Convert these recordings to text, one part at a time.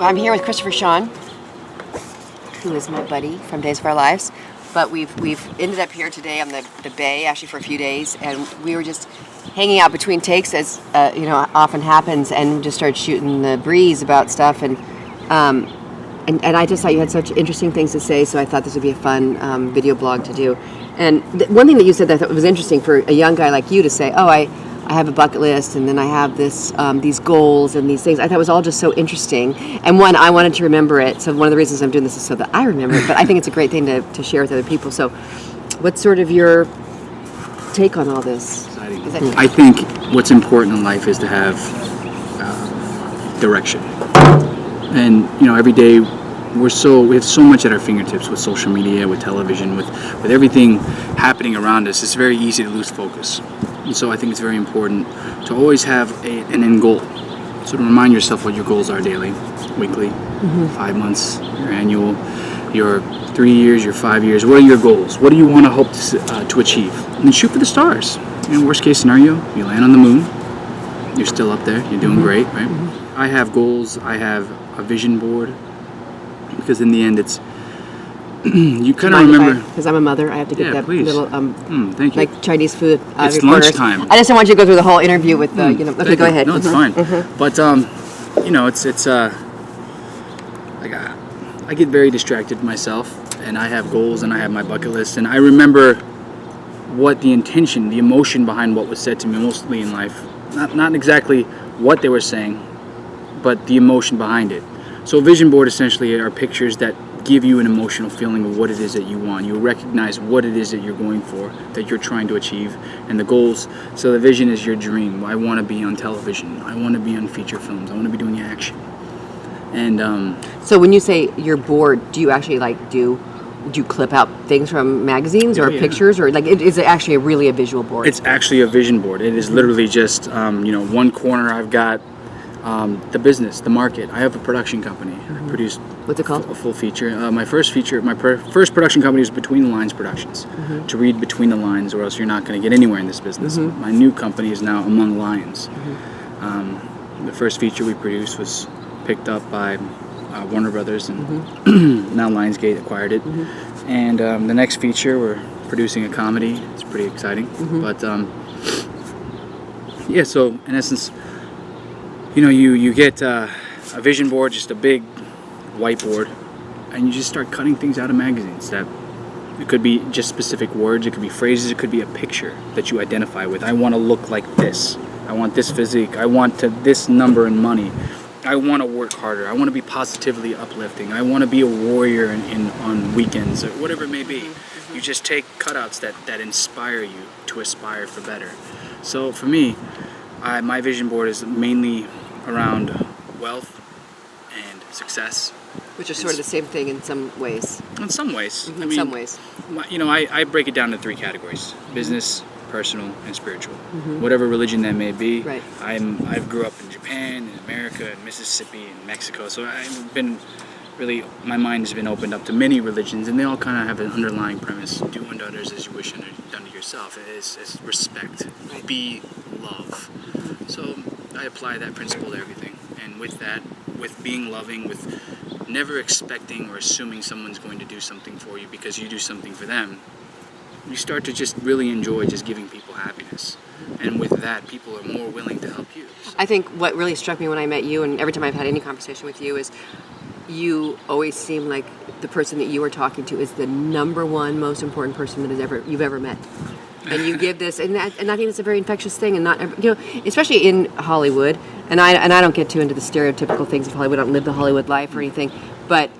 I'm here with Christopher Sean, who is my buddy from Days of Our Lives. But we've ended up here today on the bay, actually for a few days, and we were just hanging out between takes, as often happens, and just started shooting the breeze about stuff. And I just thought you had such interesting things to say, so I thought this would be a fun video blog to do. And one thing that you said that I thought was interesting for a young guy like you to say, oh, I have a bucket list, and then I have these goals and these things. I thought it was all just so interesting. And one, I wanted to remember it. So one of the reasons I'm doing this is so that I remember it. But I think it's a great thing to share with other people. So what's sort of your take on all this? I think what's important in life is to have direction. And, every day we have so much at our fingertips with social media, with television, with everything happening around us. It's very easy to lose focus. And so I think it's very important to always have an end goal. So to remind yourself what your goals are daily, weekly, 5 months, your annual, your 3 years, your 5 years. What are your goals? What do you want to hope to achieve? And then shoot for the stars. Worst case scenario, you land on the moon. You're still up there. You're doing great, right? I have goals. I have a vision board. Because in the end, it's you kind of remember. Because I'm a mother, I have to get that please. little thank you. like Chinese food. It's lunchtime. I just don't want you to go through the whole interview with the Okay, go ahead. No, it's fine. But it's I get very distracted myself, and I have goals, and I have my bucket list, and I remember what the intention, the emotion behind what was said to me mostly in life. Not exactly what they were saying, but the emotion behind it. So a vision board essentially are pictures that give you an emotional feeling of what it is that you want. You recognize what it is that you're going for, that you're trying to achieve, and the goals. So the vision is your dream. I want to be on television. I want to be on feature films. I want to be doing action. And so when you say you're bored, do you actually do you clip out things from magazines or pictures, or is it actually really a visual board? It's actually a vision board. It is literally just one corner I've got the business, the market. I have a production company. I produced What's it called? A full feature. My first production company was Between the Lines Productions. To read between the lines, or else you're not going to get anywhere in this business. My new company is now Among Lions. The first feature we produced was picked up by Warner Brothers, and now Lionsgate acquired it. And the next feature, we're producing a comedy. It's pretty exciting. But so in essence, you get a vision board, just a big whiteboard, and you just start cutting things out of magazines. That it could be just specific words, it could be phrases, it could be a picture that you identify with. I want to look like this. I want this physique. I want this number in money. I want to work harder. I want to be positively uplifting. I want to be a warrior on weekends, or whatever it may be. You just take cutouts that inspire you to aspire for better. So for me, my vision board is mainly around wealth and success. Which are sort of the same thing in some ways. In some ways. Some ways. I break it down into 3 categories: business, personal, and spiritual. Whatever religion that may be. Right. I grew up in Japan, in America, in Mississippi, in Mexico. So I've been my mind has been opened up to many religions, and they all kind of have an underlying premise: do unto others as you wish done to yourself. It is respect, right. Be love. So I apply that principle to everything, and with that, with being loving, with never expecting or assuming someone's going to do something for you because you do something for them, you start to just really enjoy just giving people happiness. And with that, people are more willing to help you. So. I think what really struck me when I met you, and every time I've had any conversation with you, is you always seem like the person that you are talking to is the number one most important person that you've ever met. And you give this, and I think it's a very infectious thing, and not especially in Hollywood. And I don't get too into the stereotypical things of Hollywood. I don't live the Hollywood life or anything, but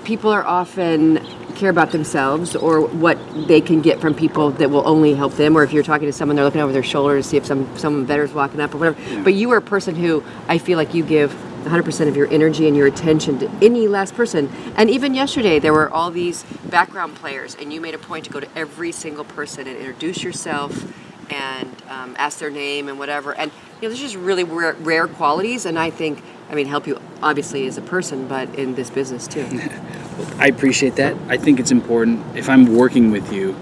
people are often care about themselves or what they can get from people that will only help them. Or if you're talking to someone, they're looking over their shoulder to see if some vendor's walking up or whatever. Yeah. But you are a person who I feel like you give 100% of your energy and your attention to any last person. And even yesterday, there were all these background players, and you made a point to go to every single person and introduce yourself and ask their name and whatever. And there's just really rare qualities, and I think, help you obviously as a person, but in this business too. I appreciate that. I think it's important. If I'm working with you,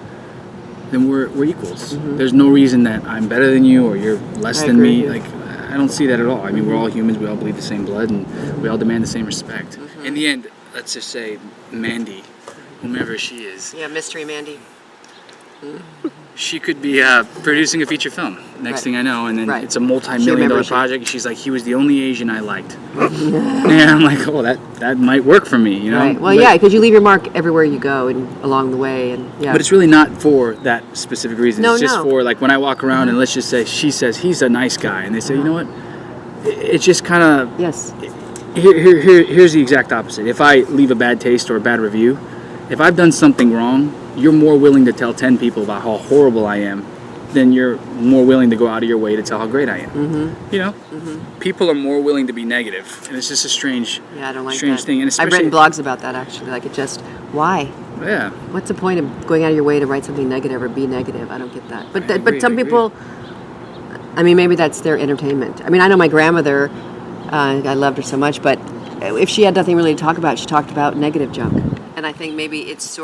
then we're equals. There's no reason that I'm better than you or you're less than me. Like, I don't see that at all. I mean, we're all humans. We all bleed the same blood, and we all demand the same respect. In the end, let's just say Mandy, whomever she is. Yeah, Mystery Mandy. She could be producing a feature film. Next thing I know, and then it's a multi-million-dollar project. She's like, he was the only Asian I liked. And I'm like, oh, that might work for me, you know? Right. Well, yeah, because you leave your mark everywhere you go and along the way, and yeah. But it's really not for that specific reason. No, it's just for, like, when I walk around and let's just say she says he's a nice guy, and they say, you know what? It's just kind of yes. Here's the exact opposite. If I leave a bad taste or a bad review, if I've done something wrong, you're more willing to tell 10 people about how horrible I am than you're more willing to go out of your way to tell how great I am. You know? People are more willing to be negative, and it's just a strange, I don't like strange that. thing. And I've written blogs about that, actually. Like, why? Yeah. What's the point of going out of your way to write something negative or be negative? I don't get that. But agree, some people, I mean, maybe that's their entertainment. I mean, I know my grandmother, I loved her so much, but if she had nothing really to talk about, she talked about negative junk. And I think maybe it's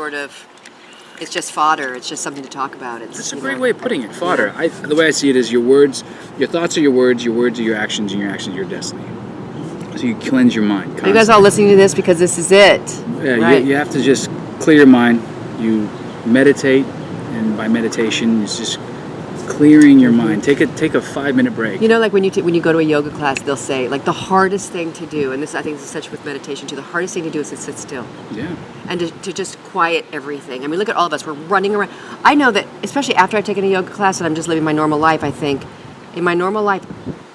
just fodder. It's just something to talk about. That's a great way of putting it, fodder. The way I see it is your thoughts are your words are your actions, and your actions are your destiny. So you cleanse your mind constantly. Are you guys all listening to this because this is it? Yeah, right. you have to just clear your mind. You meditate, and by meditation, it's just clearing your mind. Take a 5-minute break. You know, like when you go to a yoga class, they'll say, like, the hardest thing to do, and this I think is such with meditation too, the hardest thing to do is to sit still. Yeah. And to just quiet everything. I mean, look at all of us. We're running around. I know that, especially after I've taken a yoga class and I'm just living my normal life, I think, in my normal life,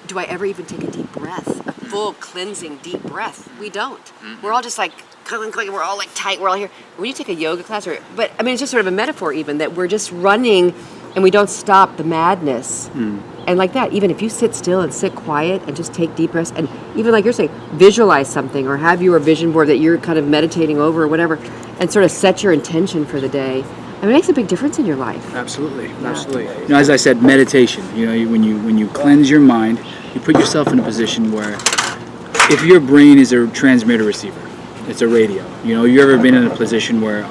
do I ever even take a deep breath? A full cleansing deep breath? We don't. We're all just like, we're all like tight, we're all here. When you take a yoga class, but I mean, it's just sort of a metaphor even, that we're just running and we don't stop the madness. And like that, even if you sit still and sit quiet and just take deep breaths, and even like you're saying, visualize something or have your vision board that you're kind of meditating over or whatever, and sort of set your intention for the day. I mean, it makes a big difference in your life. Absolutely, absolutely. You know, as I said, meditation. You know, when you cleanse your mind, you put yourself in a position where, if your brain is a transmitter receiver, it's a radio. You know, you ever been in a position where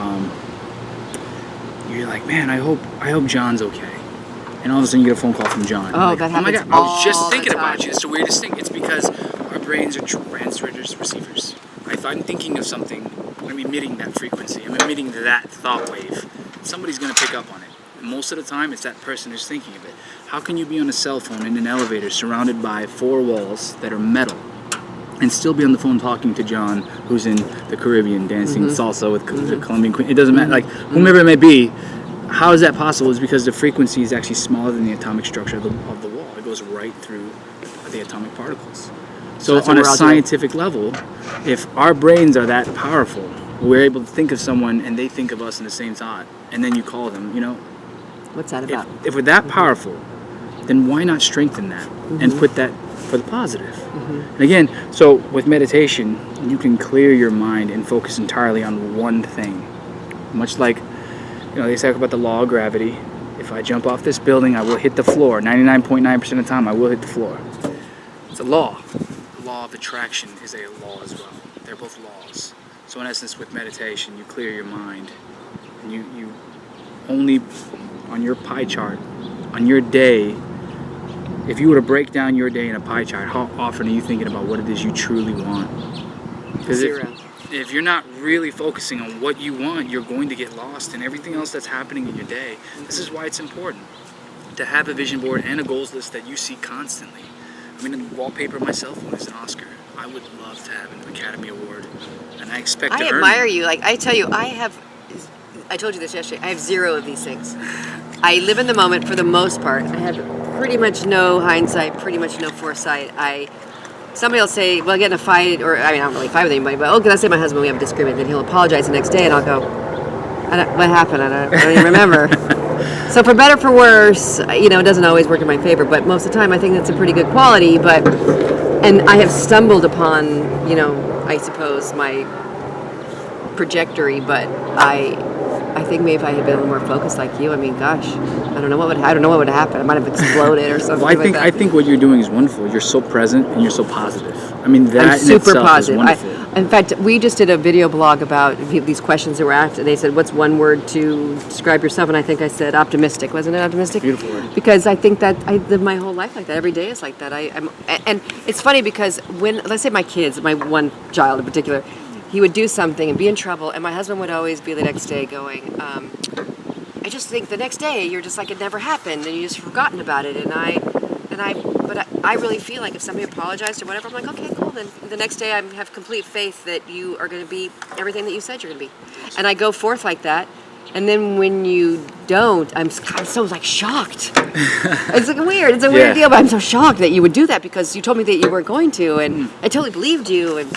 you're like, man, I hope John's okay. And all of a sudden you get a phone call from John. Oh, like, that happens. Oh my God, I was just thinking about you. It's the weirdest thing. It's because our brains are transmitters, receivers. If I'm thinking of something, I'm emitting that frequency. I'm emitting that thought wave. Somebody's going to pick up on it. And most of the time, it's that person who's thinking of it. How can you be on a cell phone in an elevator surrounded by 4 walls that are metal and still be on the phone talking to John, who's in the Caribbean dancing salsa with the Colombian queen? It doesn't matter. Like, whomever it may be, how is that possible? It's because the frequency is actually smaller than the atomic structure of the wall. It goes right through the atomic particles. So on a scientific level, if our brains are that powerful, we're able to think of someone and they think of us in the same thought, and then you call them, you know. What's that about? If we're that powerful, then why not strengthen that and put that for the positive? And again, so with meditation, you can clear your mind and focus entirely on one thing. Much like, you know, they talk about the law of gravity. If I jump off this building, I will hit the floor. 99.9% of the time, I will hit the floor. It's a law. The law of attraction is a law as well. They're both laws. So in essence, with meditation, you clear your mind. And you only, on your pie chart, on your day, if you were to break down your day in a pie chart, how often are you thinking about what it is you truly want? Because if you're not really focusing on what you want, you're going to get lost in everything else that's happening in your day. This is why it's important to have a vision board and a goals list that you see constantly. I mean, the wallpaper of my cell phone is an Oscar. I would love to have an Academy Award, and I expect to earn it. I admire you. Like, I tell you, I told you this yesterday, I have 0 of these things. I live in the moment for the most part. I have pretty much no hindsight, pretty much no foresight. Somebody will say, well, I get in a fight, or I mean, I don't really fight with anybody, but let's say my husband, we have a disagreement, then he'll apologize the next day, and I'll go, what happened? I don't even remember. So for better, for worse, you know, it doesn't always work in my favor, but most of the time I think that's a pretty good quality, and I have stumbled upon, you know, I suppose my trajectory, but I I think maybe if I had been a little more focused like you, I mean, gosh, I don't know what would happen. I might have exploded or something. Well, I think what you're doing is wonderful. You're so present and you're so positive. I mean, that I'm in super itself positive. is wonderful. In fact, we just did a video blog about these questions that were asked. They said, "What's one word to describe yourself?" And I think I said optimistic. Wasn't it optimistic? Beautiful word. Because I think that I live my whole life like that. Every day is like that. And it's funny because when, let's say, my kids, my one child in particular, he would do something and be in trouble, and my husband would always be the next day going, I just think the next day you're just like it never happened and you just forgotten about it. But I really feel like if somebody apologized or whatever, I'm like, okay, cool. Then the next day I have complete faith that you are going to be everything that you said you're going to be. And I go forth like that. And then when you don't, I'm so like shocked. It's like weird. It's a weird deal, but I'm so shocked that you would do that because you told me that you weren't going to, and I totally believed you. And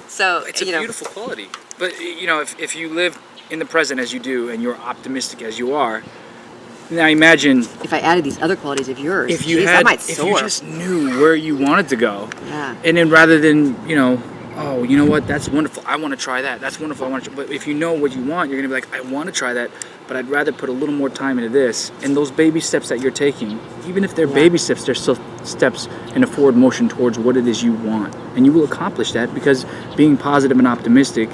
so It's a beautiful quality. But if you live in the present as you do, and you're optimistic as you are, now imagine if I added these other qualities of yours, if you just knew where you wanted to go, and then rather than oh, you know what, that's wonderful, I want to try that. That's wonderful, I want to. But if you know what you want, you're gonna be like, I want to try that, but I'd rather put a little more time into this. And those baby steps that you're taking, even if they're baby steps, they're still steps in a forward motion towards what it is you want, and you will accomplish that because being positive and optimistic,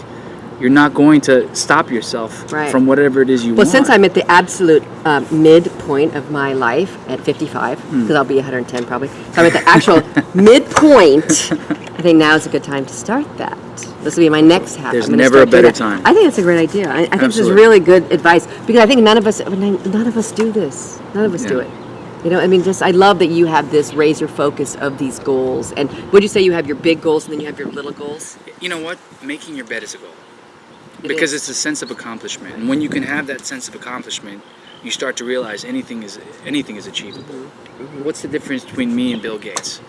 you're not going to stop yourself from whatever it is you want. Well, since I'm at the absolute midpoint of my life at 55, because I'll be 110 probably, so I'm at the actual midpoint, I think now is a good time to start that. This will be my next half. There's never a better time. I think that's a great idea. I think this is really good advice because I think none of us do this. None of us do it. I mean, I love that you have this razor focus of these goals. And would you say you have your big goals and then you have your little goals? You know what? Making your bed is a goal. Because it's a sense of accomplishment, and when you can have that sense of accomplishment, you start to realize anything is achievable. What's the difference between me and Bill Gates?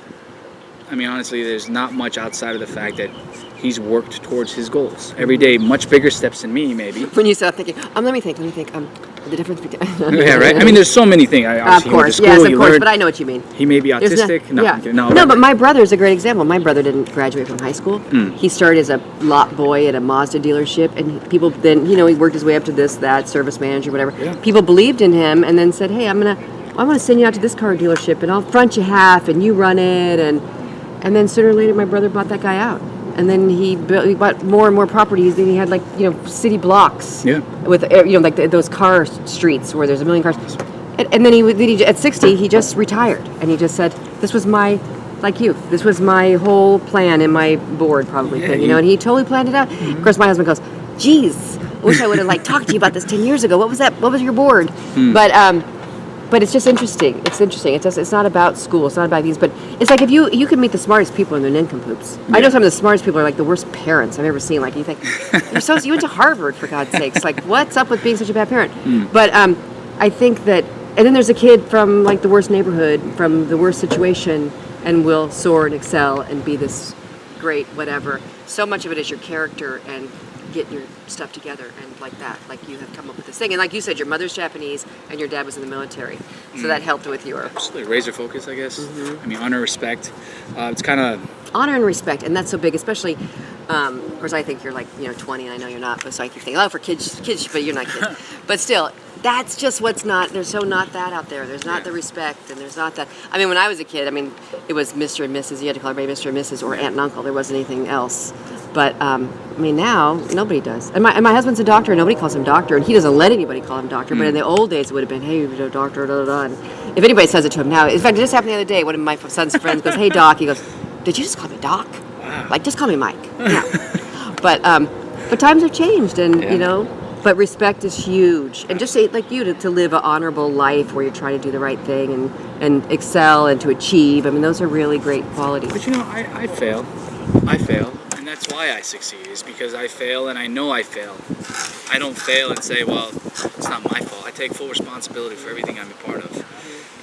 I mean, honestly, there's not much outside of the fact that he's worked towards his goals every day, much bigger steps than me, maybe. When you start thinking, let me think, the difference between... Yeah, right? I mean, there's so many things. Of course, but I know what you mean. He may be autistic. No, but my brother is a great example. My brother didn't graduate from high school. He started as a lot boy at a Mazda dealership, and people then, he worked his way up to that, service manager, whatever. Yeah. People believed in him and then said, hey, I want to send you out to this car dealership, and I'll front you half, and you run it, and then sooner or later, my brother bought that guy out. And then he bought more and more properties. Then he had city blocks with like those car streets where there's a million cars. And then he at 60 he just retired, and he just said, "This was this was my whole plan in my board probably thing, and he totally planned it out." Of course, my husband goes, "Geez, I wish I would have talked to you about this 10 years ago. What was that? What was your board?" But it's just interesting. It's interesting. It's not about school. It's not about these. But it's like if you can meet the smartest people and they're nincompoops. I know some of the smartest people are like the worst parents I've ever seen. Like you think, you went to Harvard for God's sakes. Like what's up with being such a bad parent? But I think that, and then there's a kid from the worst neighborhood, from the worst situation, and will soar and excel and be this great whatever. So much of it is your character and get your stuff together and like you have come up with this thing, and like you said, your mother's Japanese and your dad was in the military, so that helped with your absolutely razor focus, I guess. I mean, honor, respect. It's kind of honor and respect, and that's so big, especially of course I think you're 20 and I know you're not, but so I keep thinking, for kids, but you're not kids. But still, that's just what's not, there's not that out there. There's not the respect, and there's not that. I mean, when I was a kid, it was Mr. and Mrs. You had to call everybody Mr. and Mrs. or Aunt and Uncle. There wasn't anything else. But now nobody does. And my husband's a doctor, and nobody calls him doctor, and he doesn't let anybody call him doctor. But in the old days, it would have been, hey, doctor, da da da. And if anybody says it to him now, in fact, it just happened the other day. One of my son's friends goes, hey, Doc. He goes, did you just call me Doc? Wow. Just call me Mike. Yeah. But times have changed, and But respect is huge, and just say to live an honorable life where you're trying to do the right thing and excel and to achieve. Those are really great qualities. But I fail, and that's why I succeed. Is because I fail and I know I fail. I don't fail and say, well, it's not my fault. I take full responsibility for everything I'm a part of.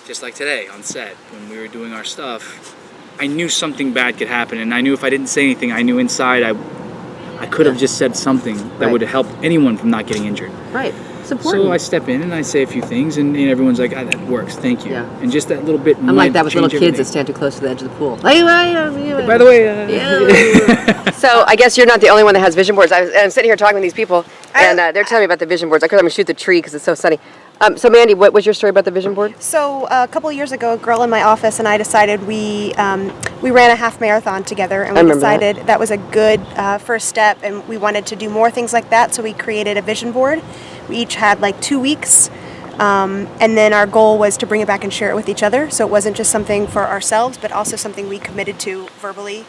Just like today on set when we were doing our stuff, I knew something bad could happen, and I knew if I didn't say anything, I knew inside I could have just said something that would have helped anyone from not getting injured. Right. It's important. So I step in and I say a few things, and everyone's like, "Ah, that works, thank you." Yeah. And just that little bit. I'm like that with little kids everything. that stand too close to the edge of the pool. By the way, So I guess you're not the only one that has vision boards. I'm sitting here talking with these people, and they're telling me about the vision boards. I couldn't shoot the tree because it's so sunny. So Mandy, what was your story about the vision board? So a couple of years ago, a girl in my office and I decided we ran a half marathon together, and we decided that was a good first step, and we wanted to do more things like that. So we created a vision board. We each had like 2 weeks, and then our goal was to bring it back and share it with each other. So it wasn't just something for ourselves, but also something we committed to verbally.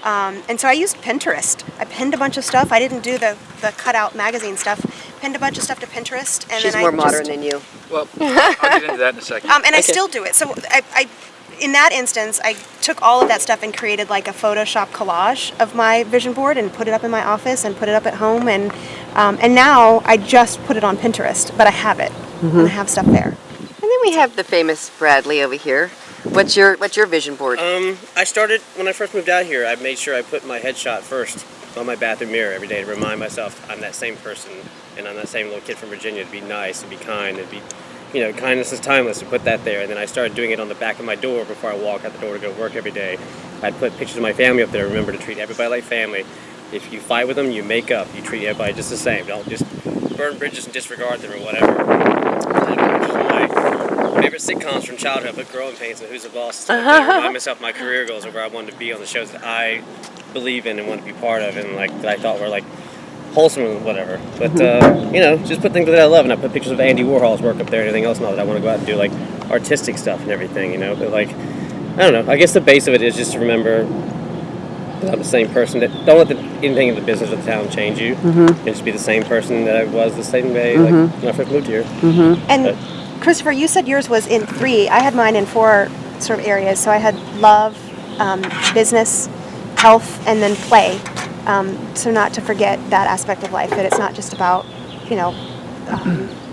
And so I used Pinterest. I pinned a bunch of stuff. I didn't do the cutout magazine stuff. Pinned a bunch of stuff to Pinterest, and She's then more modern than you. well, I'll get into that in a second. and I still do it. So I, in that instance, I took all of that stuff and created like a Photoshop collage of my vision board and put it up in my office and put it up at home. And now I just put it on Pinterest, but I have it and I have stuff there. And then we have the famous Bradley over here. What's your vision board? I started when I first moved out here. I made sure I put my headshot first on my bathroom mirror every day to remind myself I'm that same person, and I'm that same little kid from Virginia, to be nice and be kind and be, kindness is timeless, to put that there. And then I started doing it on the back of my door before I walk out the door to go to work every day. I'd put pictures of my family up there. Remember to treat everybody like family. If you fight with them, you make up. You treat everybody just the same. Don't just burn bridges and disregard them or whatever. Favorite sitcoms from childhood, I put Growing Pains and Who's the Boss. To remind myself of my career goals of where I wanted to be on the shows that I believe in and want to be part of, and like that I thought were like wholesome and whatever. But just put things that I love, and I put pictures of Andy Warhol's work up there and everything else now that I want to go out and do like artistic stuff and everything, But like, I don't know. I guess the base of it is just to remember that I'm the same person. That don't let anything in the business of the town change you, and just be the same person that I was the same day like when I first moved here. And Christopher, you said yours was in 3. I had mine in 4 sort of areas. So I had love, business, health, and then play. So not to forget that aspect of life, that it's not just about,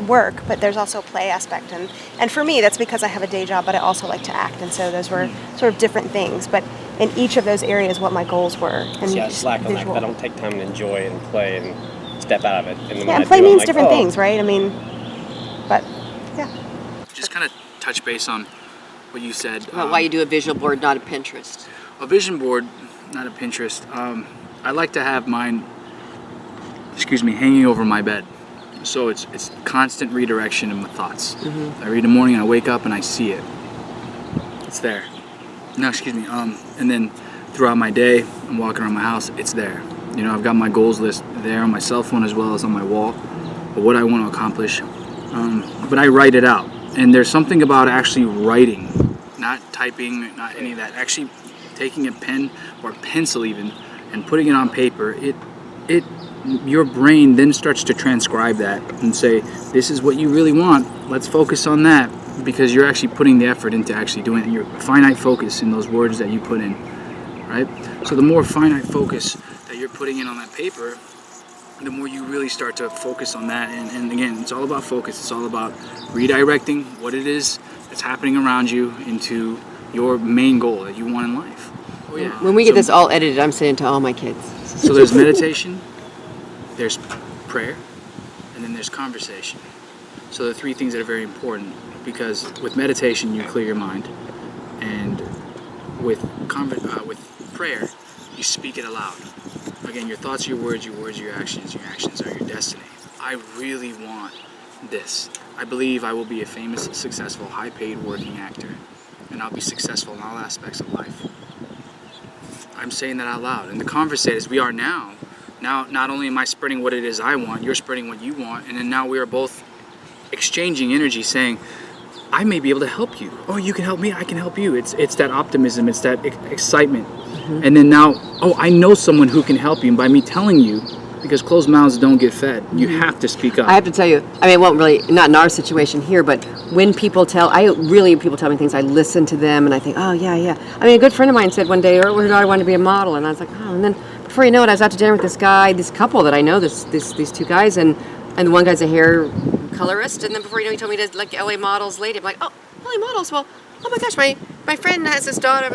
work, but there's also a play aspect. And for me, that's because I have a day job, but I also like to act. And so those were sort of different things. But in each of those areas, what my goals were. And See, I slack on that because I don't take time to enjoy it and play and step out of it. And then when I play do, I'm means like, different things, right? I mean, but yeah. Just kind of touch base on what you said. About why you do a visual board, not a Pinterest. A vision board, not a Pinterest. I like to have mine, hanging over my bed. So it's constant redirection of my thoughts. I read in the morning, I wake up and I see it. It's there. No, and then throughout my day, I'm walking around my house, it's there. I've got my goals list there on my cell phone as well as on my wall of what I want to accomplish. But I write it out. And there's something about actually writing, not typing, not any of that. Actually taking a pen or a pencil even and putting it on paper, your brain then starts to transcribe that and say, this is what you really want. Let's focus on that, because you're actually putting the effort into actually doing it. Your finite focus in those words that you put in, right? So the more finite focus that you're putting in on that paper, the more you really start to focus on that. And again, it's all about focus. It's all about redirecting what it is that's happening around you into your main goal that you want in life. Oh yeah. When we get this all edited, I'm saying to all my kids. So there's meditation, there's prayer, and then there's conversation. So the 3 things that are very important, because with meditation you clear your mind, and with prayer you speak it aloud. Again, your thoughts are your words are your actions are your destiny. I really want this. I believe I will be a famous, successful, high-paid working actor, and I'll be successful in all aspects of life. I'm saying that out loud. And the conversation as we are now, not only am I spreading what it is I want, you're spreading what you want, and then now we are both exchanging energy saying, I may be able to help you. Oh, you can help me, I can help you. It's that optimism, it's that excitement. And then now, I know someone who can help you. And by me telling you, because closed mouths don't get fed, you have to speak up. I have to tell you, I mean, it won't really, not in our situation here, but when people tell me things, I listen to them and I think, oh, yeah. I mean, a good friend of mine said one day, I wanted to be a model. And I was like, oh, and then before you know it, I was out to dinner with this couple that I know, these 2 guys, and the one guy's a hair colorist, and then before you know, he told me to like LA models lady. I'm like, oh, LA models, well, oh my gosh, my friend has this daughter.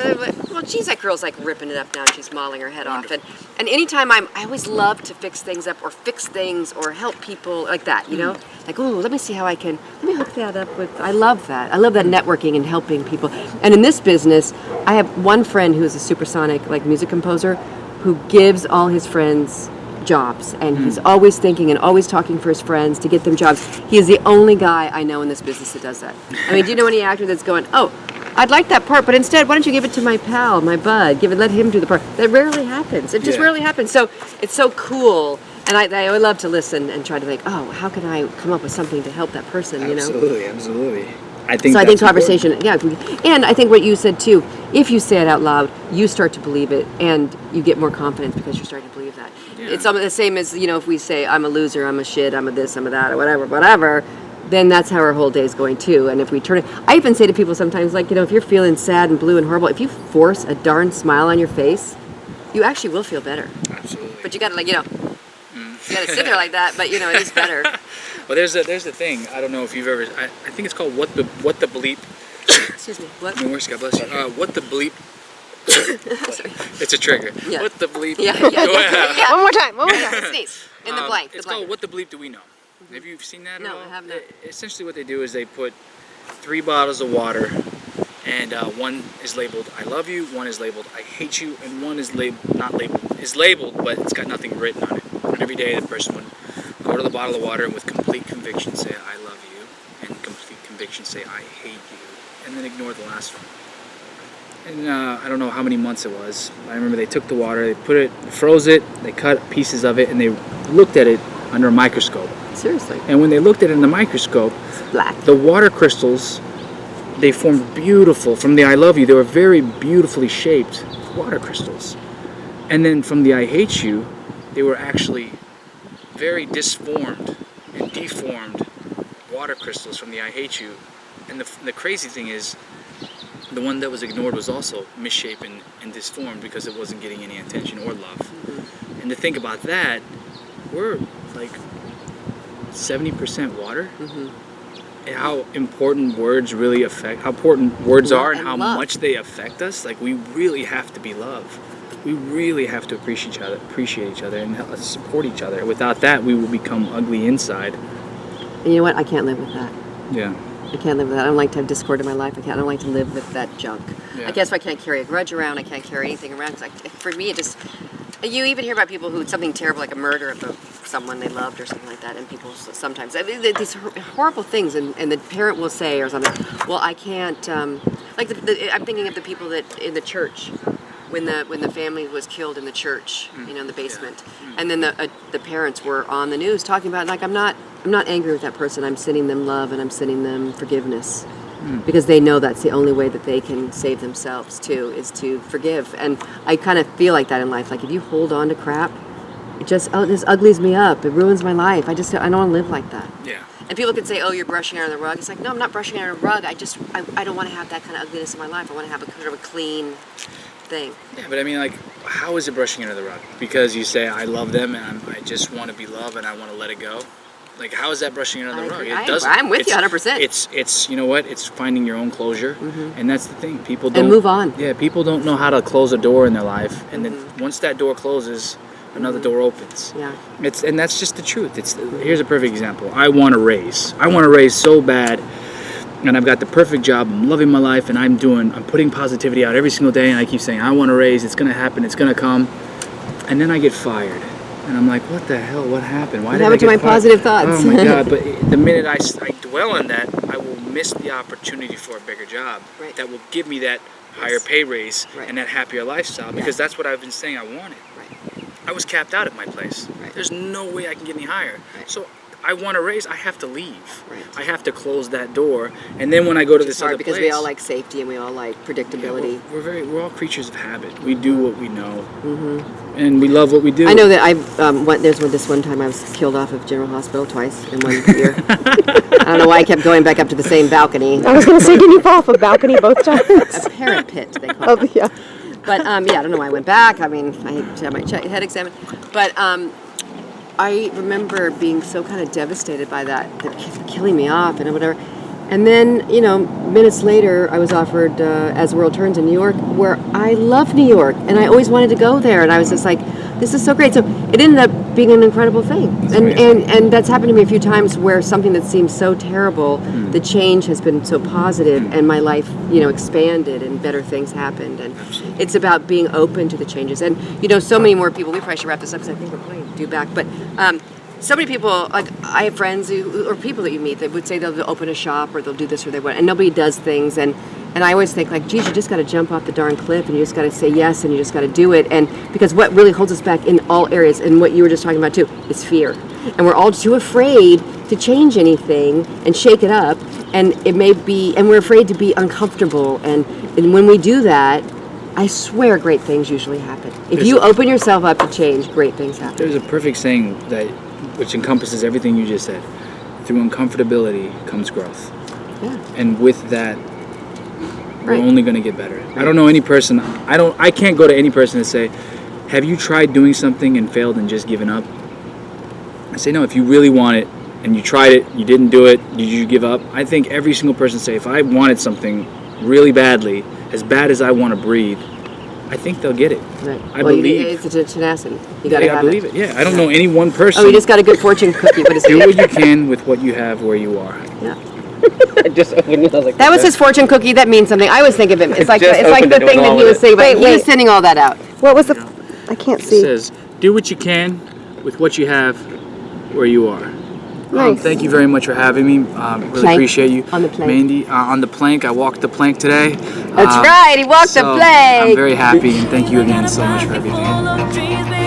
Well, geez, that girl's like ripping it up now. She's mauling her head off. And anytime I always love to fix things up or fix things or help people like that, you know? Like, oh, let me see how let me hook that up with, I love that. I love that networking and helping people. And in this business, I have one friend who's a supersonic like music composer who gives all his friends jobs, and he's always thinking and always talking for his friends to get them jobs. He is the only guy I know in this business that does that. I mean, do you know any actor that's going, oh, I'd like that part, but instead, why don't you give it to my pal, my bud? Let him do the part. That rarely happens. It just rarely happens. So it's so cool, and I would love to listen and try to think, oh, how can I come up with something to help that person? You know? Absolutely. I think conversation, and I think what you said too, if you say it out loud, you start to believe it, and you get more confidence because you're starting to believe that. Yeah. It's the same as, if we say, I'm a loser, I'm a shit, I'm a this, I'm a that, or whatever, then that's how our whole day is going too. And if we turn it, I even say to people sometimes, like, if you're feeling sad and blue and horrible, if you force a darn smile on your face, you actually will feel better. Absolutely. But you gotta, you gotta sit there like that, but it is better. Well, there's the thing. I don't know if you've ever. I think it's called what the bleep. Excuse me. What? I mean, God bless you. What the bleep. Sorry. It's a trigger. Yeah. What the bleep. Yeah. One more time. Sneeze. In the blank. It's called What the Bleep Do We Know? Have you seen that? No, at all? I have not. Essentially, what they do is they put 3 bottles of water, and one is labeled "I love you," one is labeled "I hate you," and one is labeled, but it's got nothing written on it. And every day, the person would go to the bottle of water and with complete conviction say, I love you, and complete conviction say, I hate you, and then ignore the last one. And I don't know how many months it was. I remember they took the water, they froze it, they cut pieces of it, and they looked at it under a microscope. Seriously. And when they looked at it in the microscope, it's black. The water crystals, they formed beautiful, from the I love you, they were very beautifully shaped water crystals. And then from the I hate you, they were actually very disformed and deformed water crystals from the I hate you. And the crazy thing is, the one that was ignored was also misshapen and disformed because it wasn't getting any attention or love. Mm-hmm. And to think about that, we're like 70% water. Mm-hmm. And how important words really affect, how important words are and how much they affect us. Like, we really have to be loved. We really have to appreciate each other and support each other. Without that, we will become ugly inside. And you know what? I can't live with that. Yeah. I can't live with that. I don't like to have discord in my life. I don't like to live with that junk. Yeah. I guess I can't carry a grudge around. I can't carry anything around. Cause for me, it just... You even hear about people who, something terrible like a murder of someone they loved or something like that, and people sometimes, these horrible things, and the parent will say or something, well, I can't, I'm thinking of the people that in the church, when the family was killed in the church, in the basement, and then the parents were on the news talking about, like, I'm not angry with that person, I'm sending them love and I'm sending them forgiveness. Because they know that's the only way that they can save themselves too, is to forgive. And I kind of feel like that in life. Like, if you hold on to crap, it just, this uglies me up. It ruins my life. I don't want to live like that. Yeah. And people can say, oh, you're brushing it under the rug. It's like, no, I'm not brushing it under the rug. I don't want to have that kind of ugliness in my life. I want to have a kind of a clean thing. Yeah, but I mean, like, how is it brushing under the rug? Because you say, I love them and I just want to be loved and I want to let it go. Like, how is that brushing under the rug? It doesn't. I'm with you 100%. It's you know what? It's finding your own closure, and that's the thing. People don't. And move on. Yeah, people don't know how to close a door in their life, and then once that door closes, another door opens. Yeah. And that's just the truth. Here's a perfect example. I want to raise. I want to raise so bad, and I've got the perfect job. I'm loving my life, and I'm putting positivity out every single day, and I keep saying, I want to raise. It's gonna happen. It's gonna come, and then I get fired. And I'm like, what the hell? What happened? Why did I get fired? Positive thoughts? Oh my God! But the minute I dwell on that, I will miss the opportunity for a bigger job that will give me that higher pay raise and that happier lifestyle. Because that's what I've been saying I wanted. Right. I was capped out at my place. Right. There's no way I can get any higher. Right. So I want to raise. I have to leave. Right. I have to close that door. And then when I go to this other place, because we all like safety and we all like predictability. Yeah, we're all creatures of habit. We do what we know, and we love what we do. I know that there's this one time I was killed off of General Hospital twice in 1 year. I don't know why I kept going back up to the same balcony. I was going to say, didn't you fall off a balcony both times? A parapet, they call it. Yeah. But I don't know why I went back. I mean, I hate to have my head examined, but I remember being so kind of devastated by that, killing me off and whatever. And then, minutes later, I was offered As the World Turns in New York, where I love New York, and I always wanted to go there. And I was just like, this is so great. So it ended up being an incredible thing. And that's happened to me a few times where something that seems so terrible, the change has been so positive, and my life, expanded and better things happened. And it's about being open to the changes. And, so many more people, we probably should wrap this up because I think we're playing due back. But so many people, like I have friends or people that you meet that would say they'll open a shop or they'll do this or they want, and nobody does things. And I always think like, geez, you just got to jump off the darn cliff and you just got to say yes and you just got to do it. And because what really holds us back in all areas, and what you were just talking about too, is fear. And we're all too afraid to change anything and shake it up. And it may be, and we're afraid to be uncomfortable. And when we do that, I swear great things usually happen. If you open yourself up to change, great things happen. There's a perfect saying which encompasses everything you just said. Through uncomfortability comes growth. Yeah. And with that, we're only going to get better. I don't know any person, I can't go to any person and say, have you tried doing something and failed and just given up? I say, no, if you really want it and you tried it, you didn't do it, did you give up? I think every single person say, if I wanted something really badly, as bad as I want to breathe, I think they'll get it. Right. I believe. It's a tenacity. You got to have I believe it. Yeah, I don't know any one person. Oh, you just got a good fortune cookie. What is it? Do what you can with what you have where you are. Yeah. I just opened it. I was like, That was his fortune cookie. That means something. I always think of it. It's like the thing that he was saying. But he was sending all that out. What was the? I can't It see. says, do what you can with what you have where you are. Nice. Thank you very much for having me. Really Plank. appreciate you. On the plank. Mandy, on the plank. I walked the plank today. That's right. He walked the plank. I'm very happy, and thank you again so much for everything.